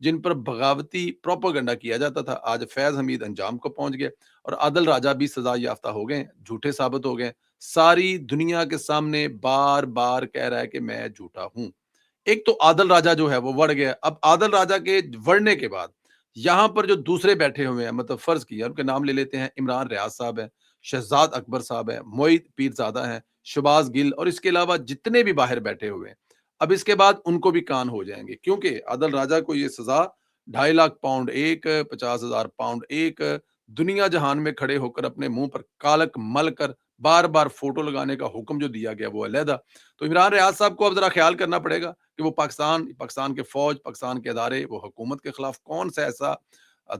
جن پر بغاوتی پروپیگنڈا کیا جاتا تھا، آج فیض حمید انجام کو پہنچ گئے اور عادل راجہ بھی سزا یافتہ ہو گئے، جھوٹے ثابت ہو گئے، ساری دنیا کے سامنے بار بار کہہ رہا ہے کہ میں جھوٹا ہوں۔ ایک تو عادل راجہ جو ہے وہ وڑ گیا، اب عادل راجہ کے وڑنے کے بعد یہاں پر جو دوسرے بیٹھے ہوئے ہیں، مطلب فرض کیا ان کے نام لے لیتے ہیں، عمران ریاض صاحب ہیں، شہزاد اکبر صاحب ہیں، معید پیرزادہ ہیں، شباز گل، اور اس کے علاوہ جتنے بھی باہر بیٹھے ہوئے ہیں، اب اس کے بعد ان کو بھی کان ہو جائیں گے، کیونکہ عادل راجہ کو یہ سزا 2.5 لاکھ پاؤنڈ ایک، 50,000 پاؤنڈ ایک، دنیا جہان میں کھڑے ہو کر اپنے منہ پر کالک مل کر بار بار فوٹو لگانے کا حکم جو دیا گیا وہ علیحدہ۔ تو عمران ریاض صاحب کو اب ذرا خیال کرنا پڑے گا کہ وہ پاکستان کے فوج، پاکستان کے ادارے، وہ حکومت کے خلاف کون سا ایسا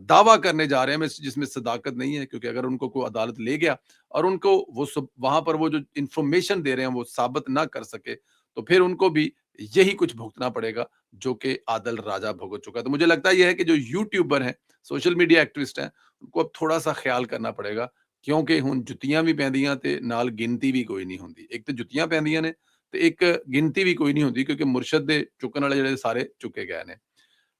دعویٰ کرنے جا رہے ہیں جس میں صداقت نہیں ہے، کیونکہ اگر ان کو کوئی عدالت لے گیا اور ان کو وہ وہاں پر وہ جو انفارمیشن دے رہے ہیں وہ ثابت نہ کر سکے، تو پھر ان کو بھی یہی کچھ بھگتنا پڑے گا جو کہ عادل راجہ بھگت چکا۔ تو مجھے لگتا یہ ہے کہ جو یوٹیوبر ہیں، سوشل میڈیا ایکٹیوسٹ ہیں، ان کو اب تھوڑا سا خیال کرنا پڑے گا، کیونکہ ہن جتیاں بھی پیندیاں تے نال گنتی بھی کوئی نہیں ہوندی۔ ایک تو جتیاں پیندیاں نے تے ایک گنتی بھی کوئی نہیں ہوندی، کیونکہ مرشد دے چکن والے جڑے سارے چکے گئے نے۔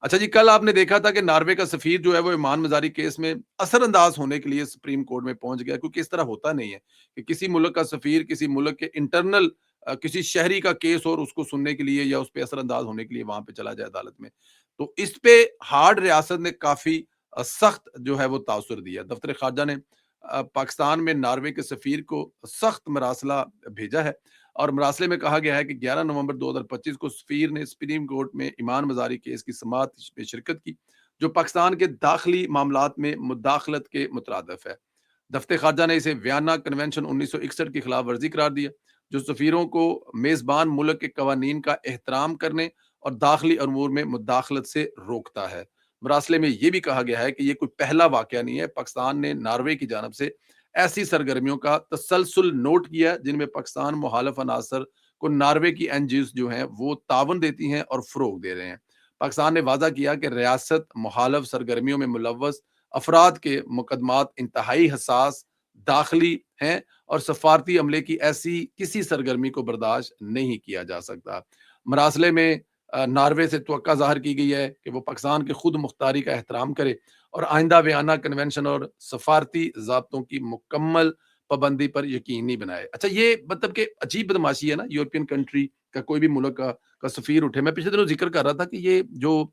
اچھا جی، کل آپ نے دیکھا تھا کہ ناروے کا سفیر جو ہے وہ ایمان مزاری کیس میں اثر انداز ہونے کے لیے سپریم کورٹ میں پہنچ گیا، کیونکہ اس طرح ہوتا نہیں ہے کہ کسی ملک کا سفیر کسی ملک کے انٹرنل کسی شہری کا کیس اور اس کو سننے کے لیے یا اس پہ اثر انداز ہونے کے لیے وہاں پہ چلا جائے عدالت میں۔ تو اس پہ ہارڈ ریاست نے کافی سخت جو ہے وہ تاثر دیا۔ دفتر خارجہ نے پاکستان میں ناروے کے سفیر کو سخت مراسلہ بھیجا ہے، اور مراسلے میں کہا گیا ہے کہ 11 نومبر 2025 کو سفیر نے سپریم کورٹ میں ایمان مزاری کیس کی سماعت میں شرکت کی، جو پاکستان کے داخلی معاملات میں مداخلت کے مترادف ہے۔ دفتر خارجہ نے اسے ویانا کنونشن 1961 کی خلاف ورزی قرار دیا، جو سفیروں کو میزبان ملک کے قوانین کا احترام کرنے اور داخلی امور میں مداخلت سے روکتا ہے۔ مراسلے میں یہ بھی کہا گیا ہے کہ یہ کوئی پہلا واقعہ نہیں ہے، پاکستان نے ناروے کی جانب سے ایسی سرگرمیوں کا تسلسل نوٹ کیا جن میں پاکستان مخالف عناصر کو ناروے کی این جی اوز جو ہیں وہ تعاون دیتی ہیں اور فروغ دے رہے ہیں۔ پاکستان نے واضح کیا کہ ریاست مخالف سرگرمیوں میں ملوث افراد کے مقدمات انتہائی حساس، داخلی ہیں اور سفارتی عملے کی ایسی کسی سرگرمی کو برداشت نہیں کیا جا سکتا۔ مراسلے میں ناروے سے توقع ظاہر کی گئی ہے کہ وہ پاکستان کے خود مختاری کا احترام کرے اور آئندہ ویانا کنونشن اور سفارتی ضابطوں کی مکمل پابندی پر یقینی بنائے۔ اچھا، یہ مطلب کہ عجیب بدماشی ہے نا، یورپین کنٹری کا کوئی بھی ملک کا سفیر اٹھے۔ میں پچھلے دنوں ذکر کر رہا تھا کہ یہ جو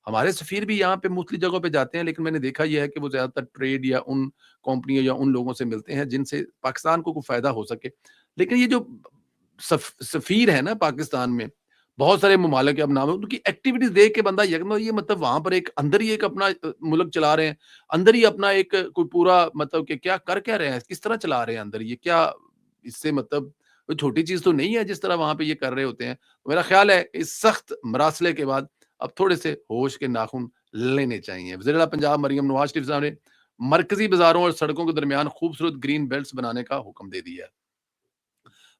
ہمارے سفیر بھی یہاں پہ مختلف جگہوں پہ جاتے ہیں، لیکن میں نے دیکھا یہ ہے کہ وہ زیادہ تر ٹریڈ یا ان کمپنیوں یا ان لوگوں سے ملتے ہیں جن سے پاکستان کو کوئی فائدہ ہو سکے۔ لیکن یہ جو سفیر ہے نا پاکستان میں، بہت سارے ممالک اب نام ہے، ان کی ایکٹیویٹیز دیکھ کے بندہ یہ مطلب وہاں پر ایک اندر ہی ایک اپنا ملک چلا رہے ہیں، اندر ہی اپنا ایک کوئی پورا مطلب کہ کیا کر کیا رہے ہیں، کس طرح چلا رہے ہیں اندر، یہ کیا اس سے مطلب کوئی چھوٹی چیز تو نہیں ہے جس طرح وہاں پہ یہ کر رہے ہوتے ہیں۔ میرا خیال ہے اس سخت مراسلے کے بعد اب تھوڑے سے ہوش کے ناخن لینے چاہیے۔ وزیر اعلیٰ پنجاب مریم نواز شریف صاحب نے مرکزی بازاروں اور سڑکوں کے درمیان خوبصورت گرین بیلٹس بنانے کا حکم دے دیا ہے۔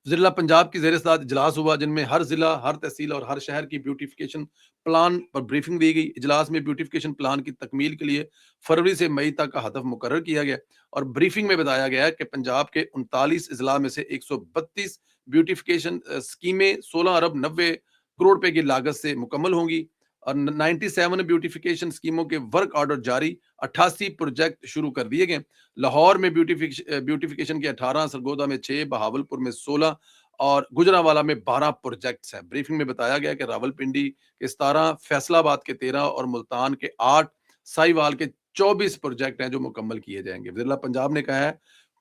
وزیر اعلیٰ پنجاب کی زیر صدارت اجلاس ہوا، جن میں ہر ضلع، ہر تحصیل اور ہر شہر کی بیوٹیفیکیشن پلان پر بریفنگ دی گئی۔ اجلاس میں بیوٹیفیکیشن پلان کی تکمیل کے لیے فروری سے مئی تک کا ہدف مقرر کیا گیا، اور بریفنگ میں بتایا گیا کہ پنجاب کے 39 اضلاع میں سے 132 بیوٹیفیکیشن اسکیمیں 16 ارب 90 کروڑ روپے کی لاگت سے مکمل ہوں گی، اور 97 بیوٹیفیکیشن اسکیموں کے ورک آرڈر جاری، 88 پروجیکٹ شروع کر دیے گئے۔ لاہور میں بیوٹیفیکیشن کے 18، سرگودا میں 6، بہاولپور میں 16 اور گجرانوالہ میں 12 پروجیکٹس ہیں۔ بریفنگ میں بتایا گیا کہ راولپنڈی کے 17، فیصل آباد کے 13 اور ملتان کے 8، ساہیوال کے 24 پروجیکٹ ہیں جو مکمل کیے جائیں گے۔ وزیر اعلیٰ پنجاب نے کہا ہے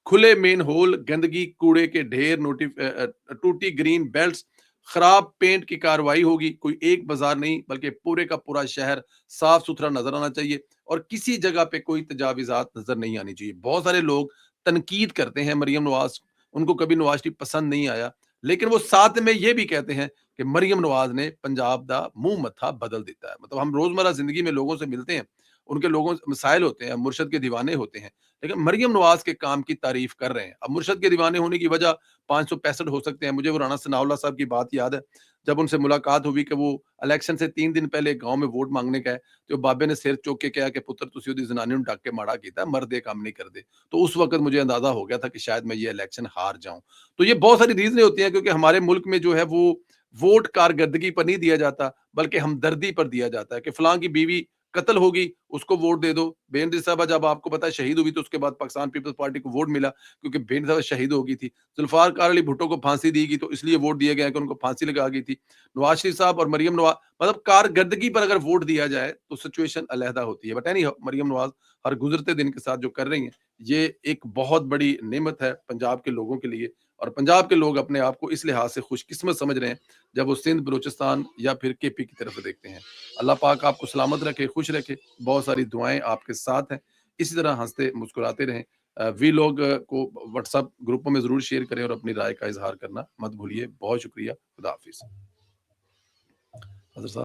کھلے مین ہول، گندگی، کوڑے کے ڈھیر، ٹوٹی گرین بیلٹس، خراب پینٹ کی کارروائی ہوگی۔ کوئی ایک بازار نہیں بلکہ پورے کا پورا شہر صاف ستھرا نظر آنا چاہیے، اور کسی جگہ پہ کوئی تجاوزات نظر نہیں آنی چاہیے۔ بہت سارے لوگ تنقید کرتے ہیں مریم نواز، ان کو کبھی نواز شریف پسند نہیں آیا، لیکن وہ ساتھ میں یہ بھی کہتے ہیں کہ مریم نواز نے پنجاب دا منہ متھا بدل دیتا ہے۔ مطلب ہم روزمرہ زندگی میں لوگوں سے ملتے ہیں، ان کے لوگوں مسائل ہوتے ہیں، مرشد کے دیوانے ہوتے ہیں، لیکن مریم نواز کے کام کی تعریف کر رہے ہیں۔ اب مرشد کے دیوانے ہونے کی وجہ 565 ہو سکتے ہیں۔ مجھے وہ رانا ثناء اللہ صاحب کی بات یاد ہے، جب ان سے ملاقات ہوئی کہ وہ الیکشن سے 3 دن پہلے گاؤں میں ووٹ مانگنے کا ہے، تو بابے نے سر چوک کے کہا کہ پتر تسی اودی زنانی نوں ڈک کے ماڑا کیتا، مرد یہ کام نہیں کردے۔ تو اس وقت مجھے اندازہ ہو گیا تھا کہ شاید میں یہ الیکشن ہار جاؤں۔ تو یہ بہت ساری ریزنیں ہوتی ہیں، کیونکہ ہمارے ملک میں جو ہے وہ ووٹ کارکردگی پر نہیں دیا جاتا بلکہ ہمدردی پر دیا جاتا ہے کہ فلاں کی بیوی قتل ہوگی اس کو ووٹ دے دو. بے نظیر صاحبہ جب آپ کو پتا ہے شہید ہوئی تو اس کے بعد پاکستان پیپلز پارٹی کو ووٹ ملا کیونکہ بے نظیر صاحبہ شہید ہو گئی تھی. ذوالفقار علی بھٹو کو پھانسی دی گئی تو اس لیے ووٹ دیا گیا کہ ان کو پھانسی لگا گئی تھی. نواز شریف صاحب اور مریم نواز مطلب کارکردگی پر اگر ووٹ دیا جائے تو سچویشن علیحدہ ہوتی ہے. بٹ نہیں مریم نواز ہر گزرتے دن کے ساتھ جو کر رہی ہیں یہ ایک بہت بڑی نعمت ہے پنجاب کے لوگوں کے لیے, اور پنجاب کے لوگ اپنے آپ کو اس لحاظ سے خوش قسمت سمجھ رہے ہیں جب وہ سندھ بلوچستان یا پھر کے پی کی طرف دیکھتے ہیں. اللہ پاک آپ کو سلامت رکھے, خوش رکھے. بہت ساری دعائیں آپ کے ساتھ ہیں. اسی طرح ہنستے مسکراتے رہیں. وی لوگ کو واٹس ایپ گروپوں میں ضرور شیئر کریں اور اپنی رائے کا اظہار کرنا مت بھولیے. بہت شکریہ. خدا حافظ. حضرت صاحب